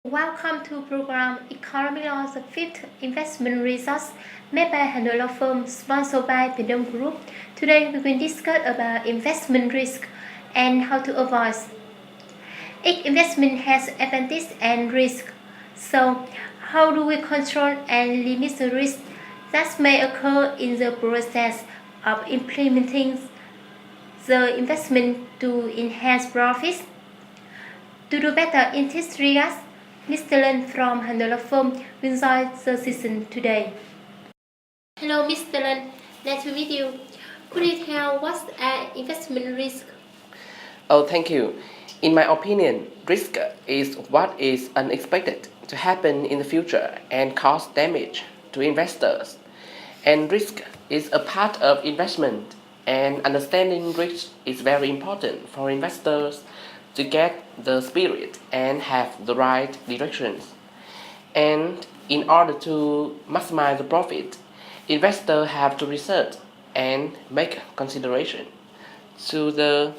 Welcome to program Economic Law, the fifth investment resource made by HANOILAW FIRM, sponsored by Pindom Group. Today we will discuss about investment risk and how to avoid. Each investment has advantage and risk. So, how do we control and limit the risk that may occur in the process of implementing the investment to enhance profits? To do better in this regard, Mr. Len from HANOILAW FIRM will join the session today. Hello, Mr. Len. Nice to meet you. Could you tell what's an investment risk? Oh, thank you. In my opinion, risk is what is unexpected to happen in the future and cause damage to investors. And risk is a part of investment, and understanding risk is very important for investors to get the spirit and have the right directions. And in order to maximize the profit, investors have to research and make consideration to the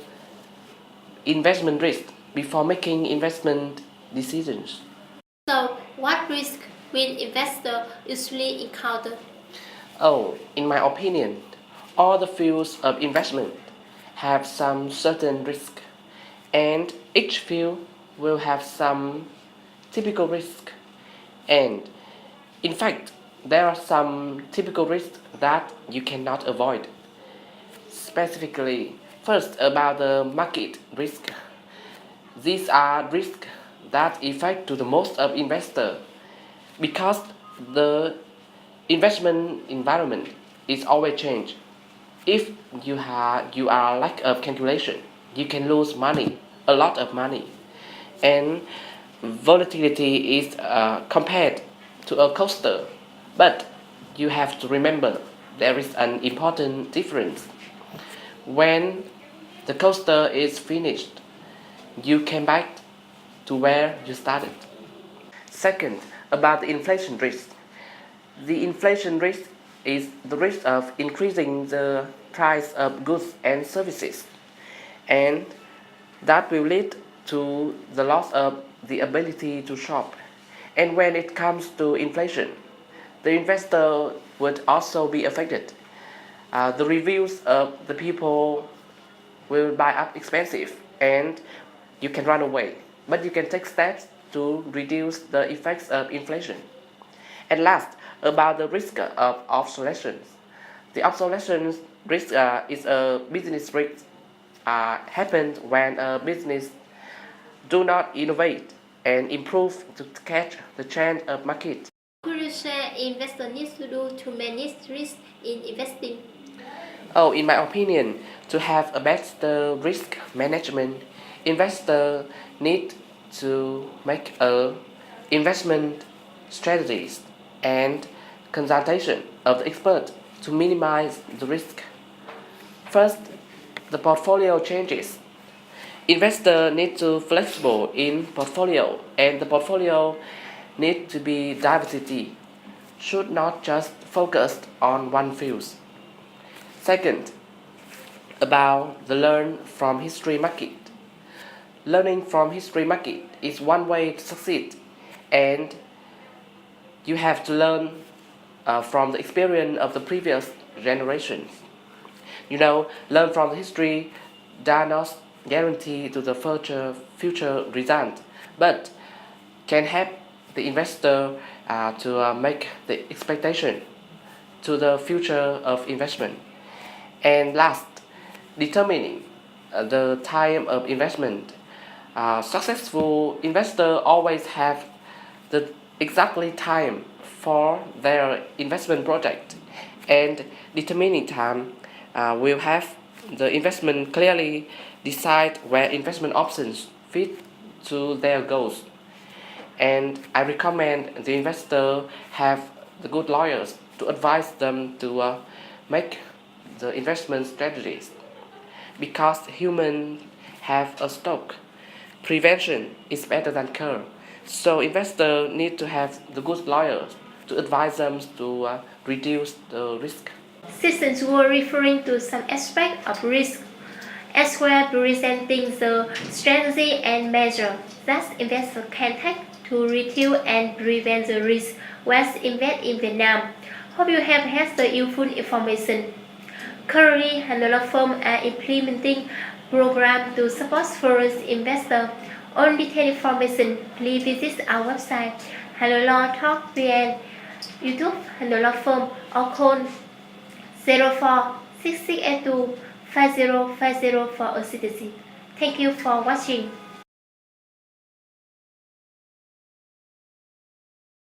investment risk before making investment decisions. So, what risk will investors usually encounter? Oh, in my opinion, all the fields of investment have some certain risk, and each field will have some typical risk. And in fact, there are some typical risks that you cannot avoid. Specifically, first about the market risk. These are risks that affect to the most of investors because the investment environment is always change. If you are lack of calculation, you can lose money, a lot of money, and volatility is compared to a coaster. But you have to remember there is an important difference. When the coaster is finished, you came back to where you started. Second, about the inflation risk. The inflation risk is the risk of increasing the price of goods and services, and that will lead to the loss of the ability to shop. And when it comes to inflation, the investor would also be affected. The reviews of the people will buy up expensive and you can run away, but you can take steps to reduce the effects of inflation. And last, about the risk of obsolescence. The obsolescence risk is a business risk happens when a business do not innovate and improve to catch the trend of market. Could you share investor needs to do to manage risk in investing? Oh, in my opinion, to have a better risk management, investor need to make a investment strategies and consultation of the expert to minimize the risk. First, the portfolio changes. Investor need to flexible in portfolio, and the portfolio need to be diversity, should not just focus on one field. Second, about the learn from history market. Learning from history market is one way to succeed, and you have to learn from the experience of the previous generations. Learn from the history does not guarantee to the future result, but can help the investor to make the expectation to the future of investment. And last, determining the time of investment. Successful investors always have the exactly time for their investment project, and determining time will have the investment clearly decide where investment options fit to their goals. And I recommend the investor have the good lawyers to advise them to make the investment strategies, because humans have a stock. Prevention is better than cure. So investors need to have the good lawyers to advise them to reduce the risk. Since were referring to some aspect of risk, as well presenting the strategy and measure that investors can take to reduce and prevent the risk was invest in Vietnam. Hope you have had the useful information. Currently, HANOILAW firm are implementing programs to support foreign investors. On detailed information, please visit our website HANOILAW Talk VN, YouTube HANOILAW firm, or call 04 6682 5050 for assistance. Thank you for watching.